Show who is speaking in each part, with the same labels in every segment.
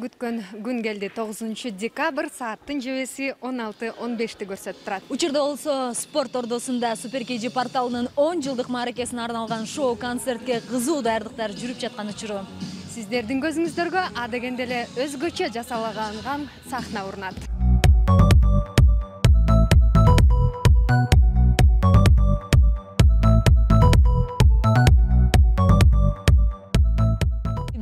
Speaker 1: күткөн күн келди. 9 декабрь сааттын жебеси 16:15 көрсөтүп турат.
Speaker 2: Учурда болсо спорт ордосунда Супер KG порталынын 10 жылдык мааракесине арналган шоу-концертке кызуу даярдыктар жүрүп жаткан учуру.
Speaker 1: Сиздердин көзүңүздөргө а дегенде эле өзгөчө жасалган сахна урнат.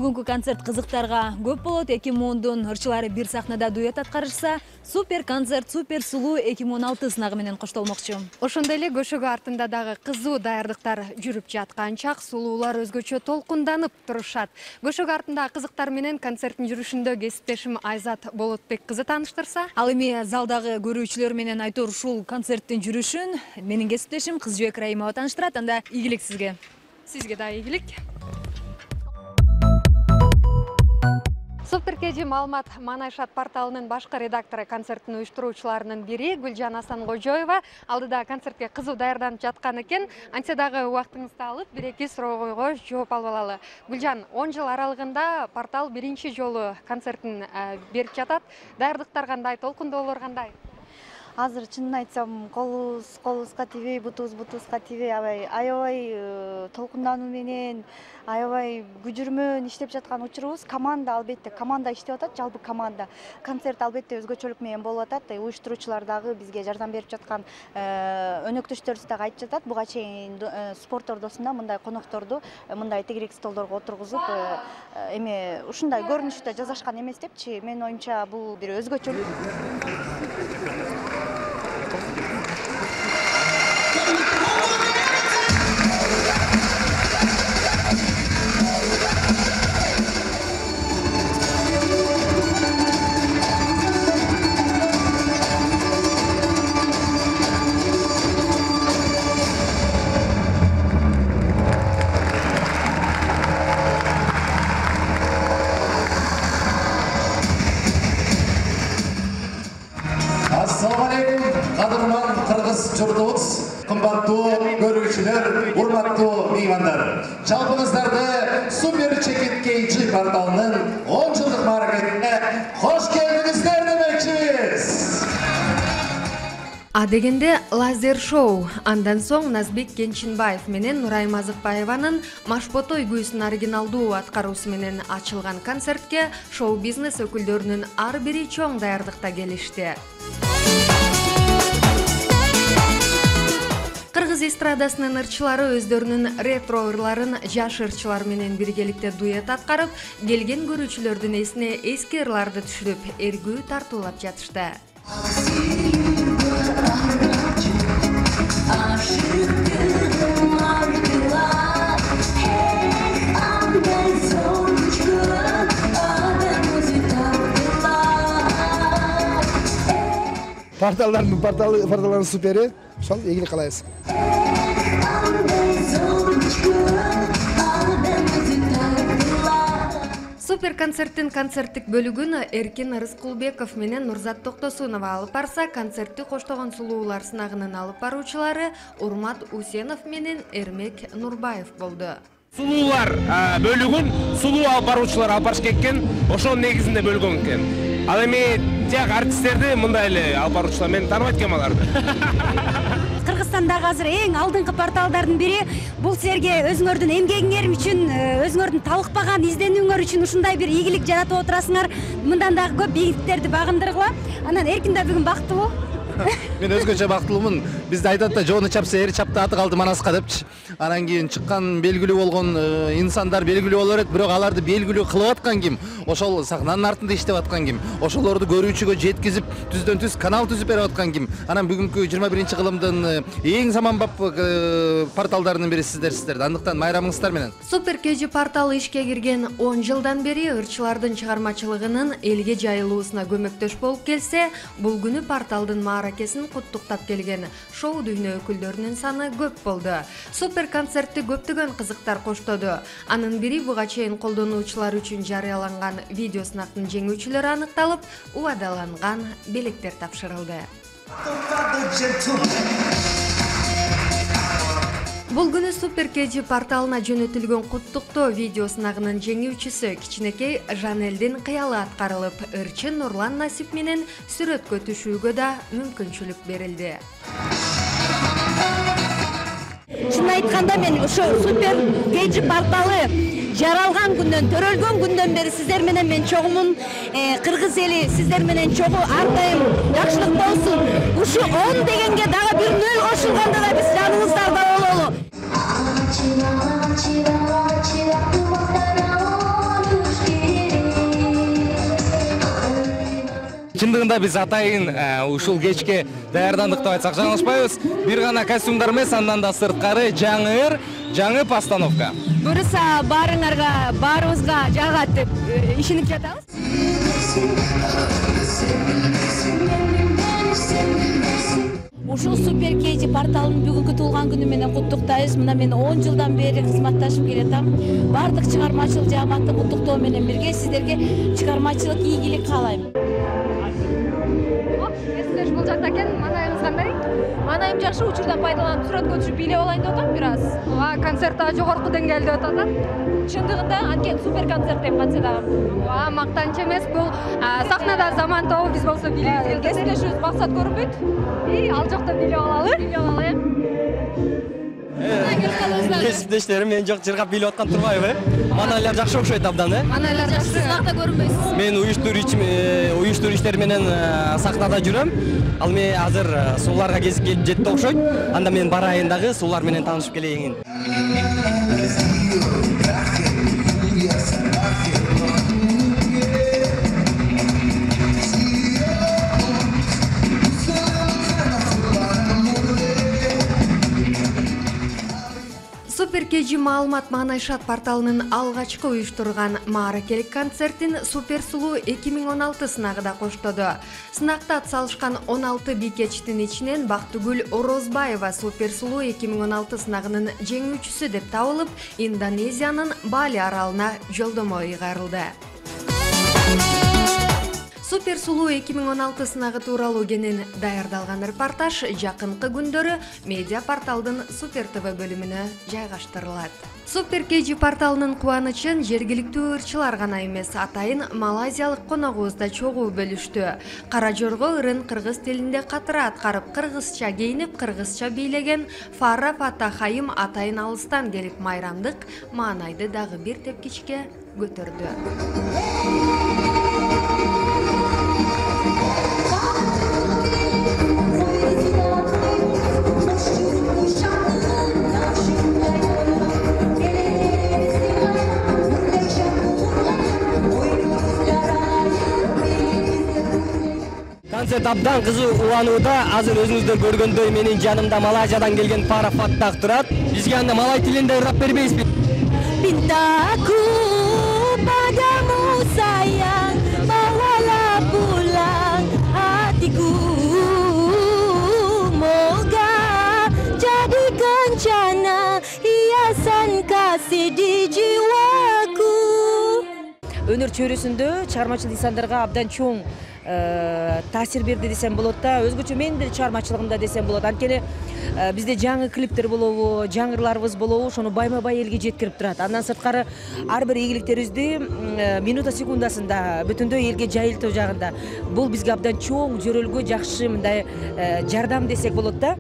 Speaker 2: Бүгүнкү концерт кызыктарга көп болот. 2010-дун ырчылары бир сахнада дуэт аткарышса, Супер концерт Супер сулуу 2016 сынагы менен коштолмокчу.
Speaker 1: Ошондой эле көшөгө артында дагы кызуу даярдыктар жүрүп жатканчак сулуулар өзгөчө толкунданып турушат. Көшөгө артындагы кызыктар менен концерттин жүрүшүндө кесиптешим Айзат Болотбек кызы тааныштырса,
Speaker 2: Ал эми залдагы көрүүчүлөр менен Айтор ушул концерттин жүрүшүн менин кесиптешим Кызжыбек Раимова тааныштырат. Анда ийгилик сизге.
Speaker 1: Сизге да ийгилик. Супер KG маалымат Манайшат порталынын башкы редактору, концерттин уюштуруучуларынын бири Гүлжан Асангожоева алдыда концертке кызуу даярданып жаткан экен. Антсе дагы убактыңызды алып, бир-эки суроого жооп алып алалы. Гүлжан, 10 жыл аралыгында портал биринчи жолу концертин берип жатат. Даярдыктар кандай, толкундоолор кандай?
Speaker 3: Азыр чынын айтсам, колубузга тийбей, бутубузга тийбей, аябай толкундануу менен, аябай күжүрмөн иштеп жаткан учурубуз. Команда, албетте, команда иштеп атат, жалпы команда. Концерт албетте өзгөчөлүк менен болуп атат. Уюштуруучулар дагы бизге жардам берип жаткан өнөктөштөрүбүз дагы айтып жатат. Буга чейин спорт ордосунда мындай конокторду мындай тегерек столдорго отургузуп, эме ушундай көрүнүштө жасашкан эмес депчи. Менин оюмча бул бир өзгөчөлүк.
Speaker 4: Qadırman Qırgız jurtubuz, qımbattуу көрүүчүлөр, урматтуу меймандар. Жалпыңыздарды Супер KG порталынын 10 жылдык мааракетине кош келдиңиздер демекчибиз.
Speaker 1: А дегенде лазер шоу. Андан соң Назбек Кенчинбаев менен Нурайым Азыкбаеванын Машботой күйүүсүнүн оригиналдуу аткаруусу менен ачылган концертке шоу-бизнес өкүлдөрүнүн ар бири чоң даярдыкта келишти. Кыргыз эстрадасынын ырчылары өздөрүнүн ретро ырларын жаш ырчылар менен биргеликте дуэт аткарып, келген көрүүчүлөрдүн эсине эски ырларды түшүрүп, эргүү тартуулап жатышты.
Speaker 5: Порталдардын супери, ошол ийгилик каалайбыз.
Speaker 1: Супер концерттин концерттик бөлүгүн Эркин Рыскулбеков менен Нурзат Токтосунова алып барса, концертти коштогон сулуулар сынагынын алып баруучулары Урмат Усенов менен Эрмек Нурбаев болду.
Speaker 6: Сулуулар бөлүгүн сулуу алып баруучулар алып барыш кеткен, ошонун негизинде бөлгөн экен. Ал эми жак артисттерди мындай эле алып баруучулар мен тааныбайт экенмин аларды.
Speaker 7: Кыргызстандагы азыр эң алдыңкы порталдардын бири. Бул силерге өзүңөрдүн эмгегиңер үчүн, өзүңөрдүн талыкпаган изденүүңөр үчүн ушундай бир ийгилик жаратып отурасыңар. Мындан дагы көп ийгиликтерди багындыргыла. Анан Эркин да бүгүн бактылуу.
Speaker 5: Мен өзгөчө бактылуумун. Бизде айтат да жоону чапса эри чапты аты калды манаска депчи. Анан кийин чыккан белгилүү болгон инсандар белгилүү боло берет, бирок аларды белгилүү кылып аткан ким? Ошол сахнанын артында иштеп аткан ким? Ошолорду көрүүчүгө жеткизип, түздөн түз канал түзүп берип аткан ким? Анан бүгүнкү 21-кылымдын эң заманбап порталдарынын бири сиздер. Андыктан майрамыңыздар менен.
Speaker 1: Супер KG порталы ишке кирген 10 жылдан бери ырчылардын чыгармачылыгынын элге жайылуусуна көмөктөш болуп келсе, бул күнү порталдын мааракесин куттуктап келген шоу дүйнө өкүлдөрүнүн саны көп болду. Супер концертти көптөгөн кызыктар коштоду. Анын бири буга чейин колдонуучулар үчүн жарыяланган видео сынактын жеңүүчүлөрү аныкталып, убадаланган белектер тапшырылды. Бул күнү Супер KG порталына жөнөтүлгөн куттуктоо видео сынагынын жеңүүчүсү кичинекей Жанелдин кыялы аткарылып, ырчы Нурлан Насип менен сүрөткө түшүүгө да мүмкүнчүлүк берилди.
Speaker 7: Чын айтканда мен ошо Супер KG порталы жаралган күндөн, төрөлгөн күндөн бери сиздер менен мен чогумун. Кыргыз эли сиздер менен чогуу ар дайым жакшылык болсун. Ушу 10 дегенге дагы бир 0 кошулганда да биз жаныңыздарда бололу.
Speaker 8: Чындыгында биз атайын ушул кечке даярдандык деп айтсак жаңылышпайбыз. Бир гана костюмдар эмес, андан да сырткары жаңы постановка.
Speaker 2: Буюрса баарыңарга, баарыбызга жагат деп ишенип жатабыз. Ушул Супер KG порталынын бүгүнкү туулган күнү менен куттуктайбыз. Мына мен 10 жылдан бери кызматташып келатам. Бардык чыгармачылык жааматты куттуктоо менен бирге сиздерге чыгармачылык ийгилик каалайм. Эсилеш бул жакта экен, манайыбыз кандай? Манайым жакшы, учурдан пайдаланып сүрөткө түшүп бийлеп алайын деп атам бир аз. Концерт да жогорку деңгээлде өтүп атат. Чындыгында анткени супер концерт деп кантсе дагы. Мактанч эмес, бул сахнада заман тобу биз болсо бийлейбиз. Кесиптешибиз максат көрүнбөйт. Ал жакта бийлеп алалы.
Speaker 9: Кесиптештерим мен жок жыргап бийлеп аткан турбайбы? Манайлар жакшы окшойт абдан,
Speaker 2: Манайлар жакшы, сахнада көрүнбөйсүз.
Speaker 9: Мен уюштуруу иштер менен сахнада жүрөм. Ал мен азыр сууларга кезип келип жетти окшойт. Анда мен барайын дагы суулар менен таанышып келейин.
Speaker 1: Супер KG маалымат Маанайшат порталынын алгачкы уюштурган мааракелик концертин Супер Сулуу 2016 сынагы да коштоду. Сынакта атсалышкан 16 бийкечтин ичинен Бактыгүл Орозбаева Супер Сулуу 2016 сынагынын жеңүүчүсү деп табылып, Индонезиянын Бали аралына жолдомо ыйгарылды. Супер Сулуу 2016 сынагы тууралуу кенен даярдалган репортаж жакынкы күндөрү медиа порталдын Супер ТВ бөлүмүнө жайгаштырылат. Супер KG порталынын кубанычын жергиликтүү ырчылар гана эмес, атайын малайзиялык коногубуз да чогуу бөлүштү. Кара жорго ырын кыргыз тилинде катыра аткарып, кыргызча кийинип, кыргызча бийлеген Фара Фатахайым атайын алыстан келип майрамдык маанайды дагы бир тепкичке көтөрдү.
Speaker 9: Концерт абдан кызуу уланууда. Азыр өзүңүздөр көргөндөй менин жанымда Малайзиядан келген Фара Фаттах турат. Бизге анда малай тилинде ырап бербейсизби?
Speaker 7: Pintaku padamu sayang, bawalah pulang hatiku, moga jadi kencana hiasan kasih di jiwaku.
Speaker 2: Өнөр чөйрөсүндө чыгармачыл инсандарга абдан чоң таасир берди десем болот да, өзгөчө менин деле чыгармачылыгымда десем болот. Анткени бизде жаңы клиптер болобу, жаңырларыбыз болобу, ошону байма-бай элге жеткирип турат. Андан сырткары ар бир ийгиликтерибизди минута секундасында бүтүндөй элге жайылтуу жагында. Бул бизге абдан чоң жөрөлгө жакшы мындай жардам десек болот да.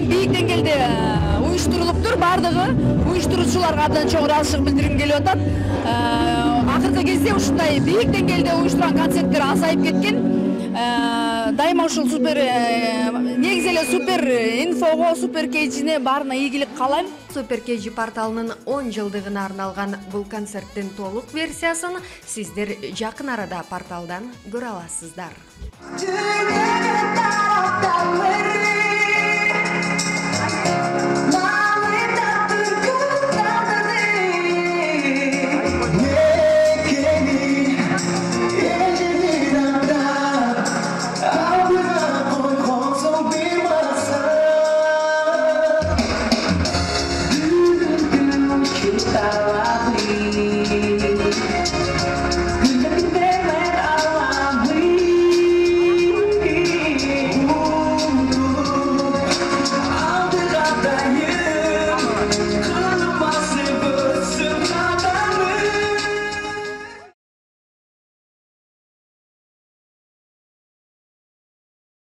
Speaker 10: Бийик деңгээлде уюштурулуптур, бардыгы уюштуруучуларга абдан чоң ыраазычылык билдиргим келип атат. Акыркы кезде ушундай бийик деңгээлде уюштурган концерттер азайып кеткен. Дайыма ушул супер негизи эле супер инфого, Супер KG'не баарына ийгилик каалайм.
Speaker 1: Супер KG порталынын 10 жылдыгына арналган бул концерттин толук версиясын сиздер жакын арада порталдан көрө аласыздар.
Speaker 11: Кылычта